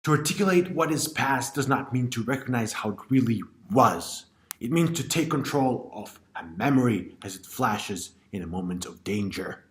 To articulate what is past does not mean to recognize how it really was. It means to take control of a memory as it flashes in a moment of danger.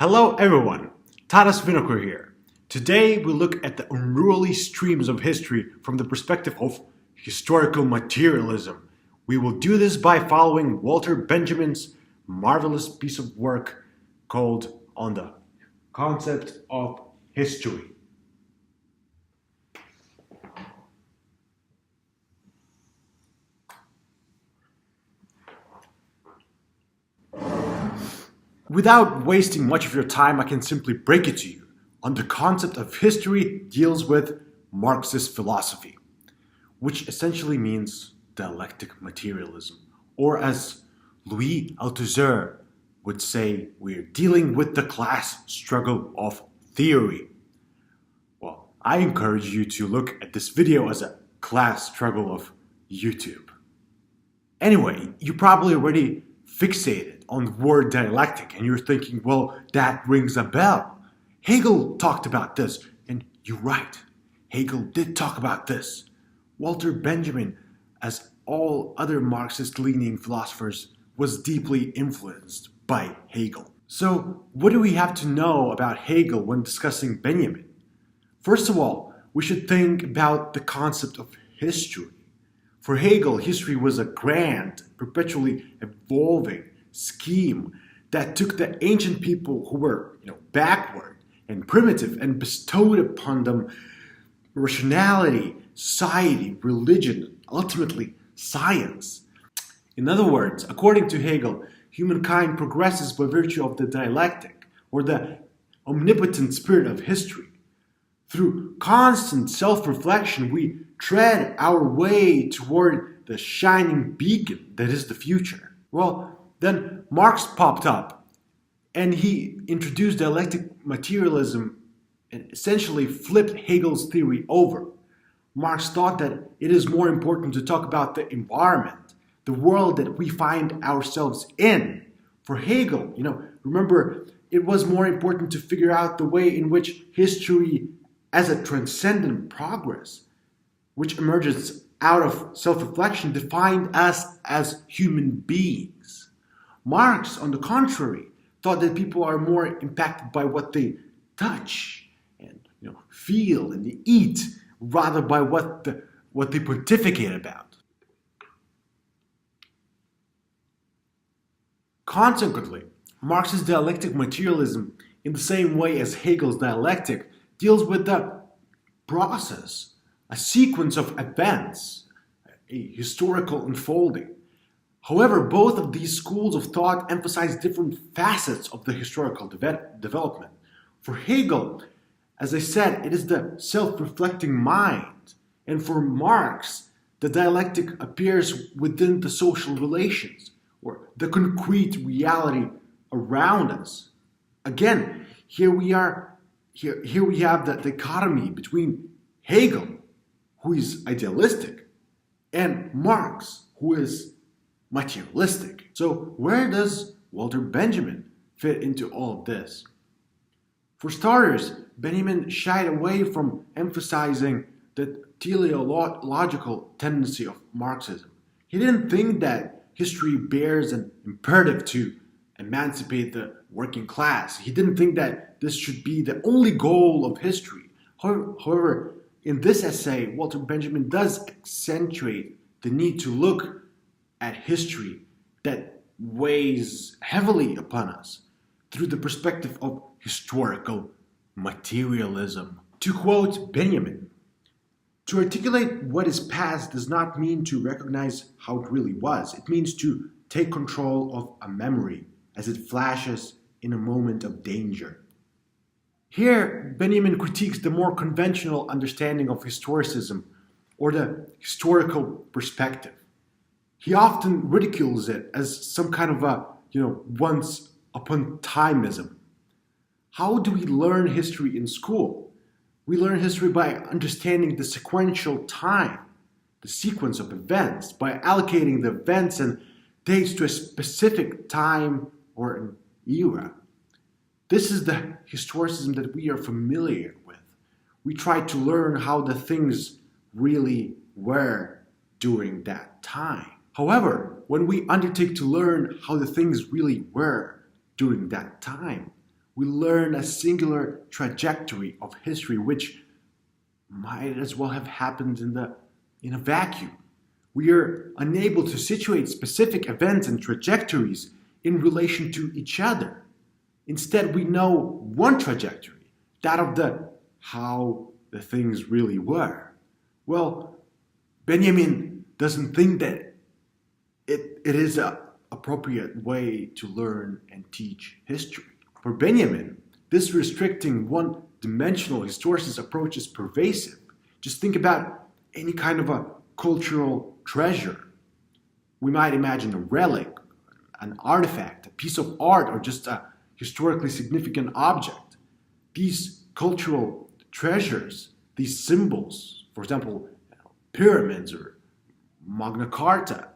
Hello everyone, Taras Vinokur here. Today we look at the unruly streams of history from the perspective of historical materialism. We will do this by following Walter Benjamin's marvelous piece of work called On the Concept of History. Without wasting much of your time, I can simply break it to you. On the Concept of History deals with Marxist philosophy, which essentially means dialectic materialism, or as Louis Althusser would say, we're dealing with the class struggle of theory. Well, I encourage you to look at this video as a class struggle of YouTube. Anyway, you probably already fixated on the word dialectic and you're thinking, well, that rings a bell. Hegel talked about this, and you're right. Hegel did talk about this. Walter Benjamin, as all other Marxist-leaning philosophers, was deeply influenced by Hegel. So, what do we have to know about Hegel when discussing Benjamin? First of all, we should think about the concept of history. For Hegel, history was a grand, perpetually evolving scheme that took the ancient people who were, backward and primitive and bestowed upon them rationality, society, religion, ultimately science. In other words, according to Hegel, humankind progresses by virtue of the dialectic, or the omnipotent spirit of history. Through constant self-reflection, we tread our way toward the shining beacon that is the future. Well, then Marx popped up, and he introduced dialectic materialism and essentially flipped Hegel's theory over. Marx thought that it is more important to talk about the environment, the world that we find ourselves in. For Hegel, remember, it was more important to figure out the way in which history as a transcendent progress, which emerges out of self-reflection, defined us as human beings. Marx, on the contrary, thought that people are more impacted by what they touch and feel and eat, rather by what they pontificate about. Consequently, Marx's dialectic materialism, in the same way as Hegel's dialectic, deals with the process, a sequence of events, a historical unfolding. However, both of these schools of thought emphasize different facets of the historical development. For Hegel, as I said, it is the self-reflecting mind. And for Marx, the dialectic appears within the social relations, or the concrete reality around us. Again, here we have the dichotomy between Hegel, who is idealistic, and Marx, who is materialistic. So where does Walter Benjamin fit into all of this? For starters, Benjamin shied away from emphasizing the teleological tendency of Marxism. He didn't think that history bears an imperative to emancipate the working class. He didn't think that this should be the only goal of history. However, in this essay, Walter Benjamin does accentuate the need to look at history that weighs heavily upon us through the perspective of historical materialism. To quote Benjamin, "To articulate what is past does not mean to recognize how it really was. It means to take control of a memory as it flashes in a moment of danger." Here, Benjamin critiques the more conventional understanding of historicism, or the historical perspective. He often ridicules it as some kind of a, once-upon-timeism. How do we learn history in school? We learn history by understanding the sequential time, the sequence of events, by allocating the events and dates to a specific time or an era. This is the historicism that we are familiar with. We try to learn how the things really were during that time. However, when we undertake to learn how the things really were during that time, we learn a singular trajectory of history which might as well have happened in a vacuum. We are unable to situate specific events and trajectories in relation to each other. Instead, we know one trajectory, that of how the things really were. Well, Benjamin doesn't think that it is an appropriate way to learn and teach history. For Benjamin, this restricting one-dimensional historicist approach is pervasive. Just think about any kind of a cultural treasure. We might imagine a relic, an artifact, a piece of art, or just a historically significant object. These cultural treasures, these symbols, for example, pyramids or Magna Carta,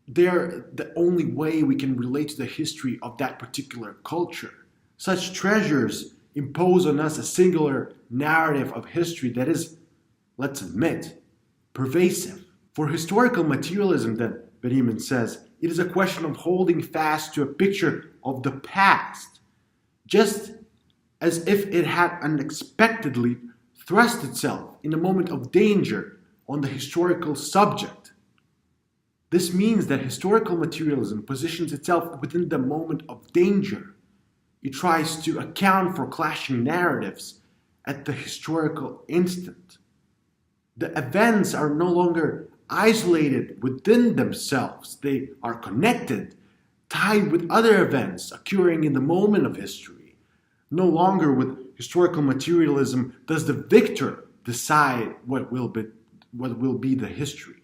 they're the only way we can relate to the history of that particular culture. Such treasures impose on us a singular narrative of history that is, let's admit, pervasive. For historical materialism, then, Benjamin says, it is a question of holding fast to a picture of the past, just as if it had unexpectedly thrust itself in a moment of danger on the historical subject. This means that historical materialism positions itself within the moment of danger. It tries to account for clashing narratives at the historical instant. The events are no longer isolated within themselves. They are connected, tied with other events occurring in the moment of history. No longer with historical materialism does the victor decide what will be the history.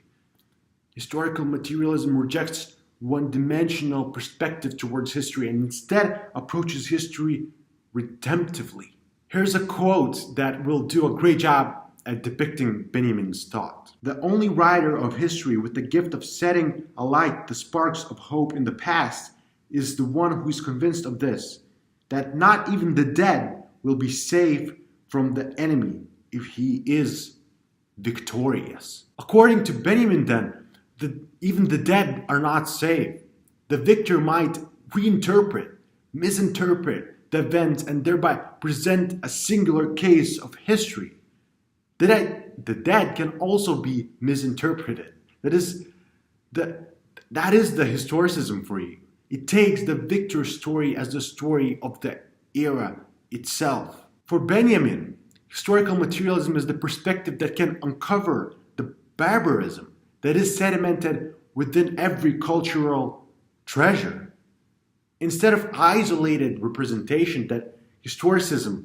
Historical materialism rejects one-dimensional perspective towards history and instead approaches history redemptively. Here's a quote that will do a great job at depicting Benjamin's thought. The only writer of history with the gift of setting alight the sparks of hope in the past is the one who is convinced of this, that not even the dead will be safe from the enemy if he is victorious. According to Benjamin, then, even the dead are not safe. The victor might reinterpret, misinterpret the events and thereby present a singular case of history. The dead can also be misinterpreted. That is the historicism for you. It takes the victor's story as the story of the era itself. For Benjamin, historical materialism is the perspective that can uncover the barbarism that is sedimented within every cultural treasure. Instead of isolated representation that historicism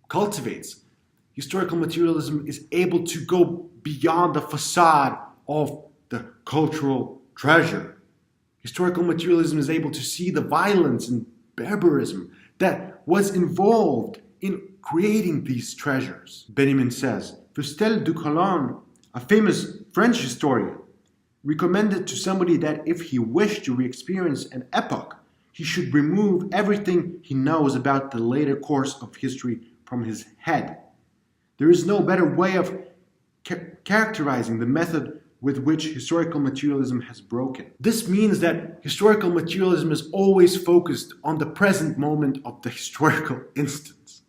cultivates, historical materialism is able to go beyond the facade of the cultural treasure. Historical materialism is able to see the violence and barbarism that was involved in creating these treasures. Benjamin says, Fustel du Colon, a famous French historian, recommended to somebody that if he wished to re-experience an epoch, he should remove everything he knows about the later course of history from his head. There is no better way of characterizing the method with which historical materialism has broken. This means that historical materialism is always focused on the present moment of the historical instance.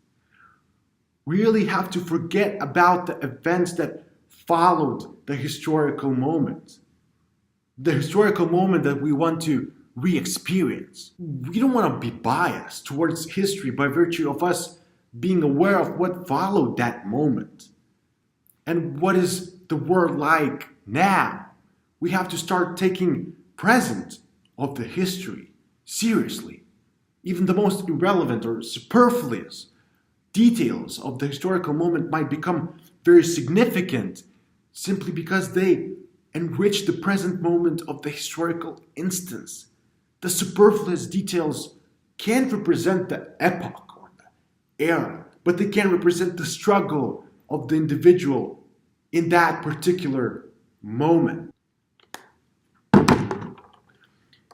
We really have to forget about the events that followed the historical moment. The historical moment that we want to re-experience. We don't want to be biased towards history by virtue of us being aware of what followed that moment. And what is the world like now? We have to start taking present of the history seriously. Even the most irrelevant or superfluous details of the historical moment might become very significant simply because they enrich the present moment of the historical instance. The superfluous details can't represent the epoch or the era, but they can represent the struggle of the individual in that particular moment.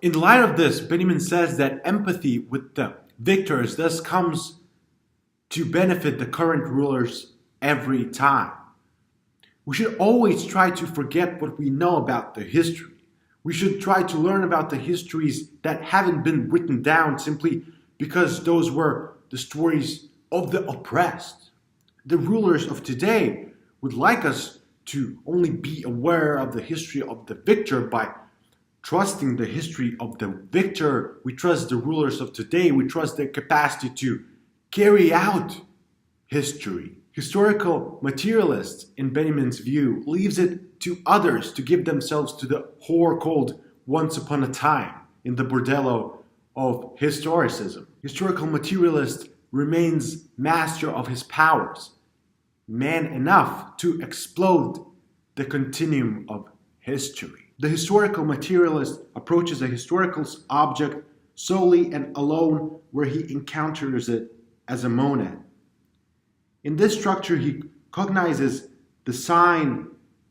In light of this, Benjamin says that empathy with the victors thus comes to benefit the current rulers every time. We should always try to forget what we know about the history. We should try to learn about the histories that haven't been written down simply because those were the stories of the oppressed. The rulers of today would like us to only be aware of the history of the victor by trusting the history of the victor. We trust the rulers of today. We trust their capacity to carry out history. Historical materialist, in Benjamin's view, leaves it to others to give themselves to the whore called once upon a time in the bordello of historicism. Historical materialist remains master of his powers, man enough to explode the continuum of history. The historical materialist approaches a historical object solely and alone where he encounters it as a monad. In this structure, he cognizes the sign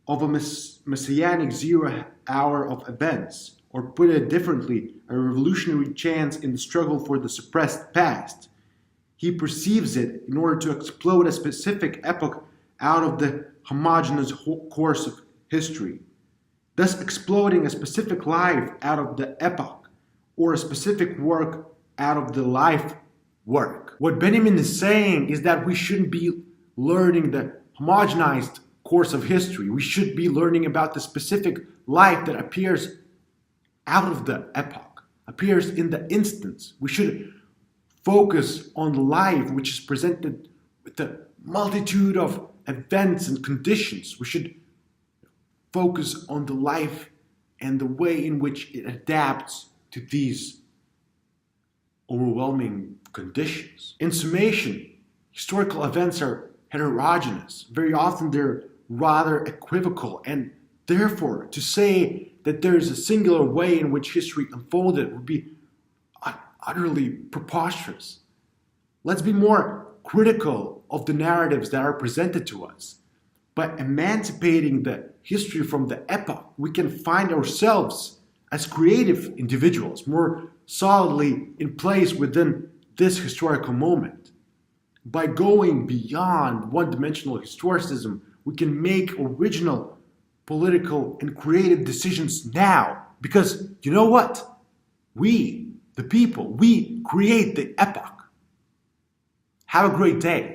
of a messianic zero hour of events, or put it differently, a revolutionary chance in the struggle for the suppressed past. He perceives it in order to explode a specific epoch out of the homogeneous course of history, thus exploding a specific life out of the epoch, or a specific work out of the life work. What Benjamin is saying is that we shouldn't be learning the homogenized course of history. We should be learning about the specific life that appears out of the epoch, appears in the instance. We should focus on life which is presented with the multitude of events and conditions. We should focus on the life and the way in which it adapts to these overwhelming conditions. In summation, historical events are heterogeneous. Very often they're rather equivocal, and therefore to say that there is a singular way in which history unfolded would be utterly preposterous. Let's be more critical of the narratives that are presented to us. By emancipating the history from the epoch, we can find ourselves as creative individuals more solidly in place within this historical moment. By going beyond one-dimensional historicism, we can make original political and creative decisions now. Because you know what? We, the people, we create the epoch. Have a great day.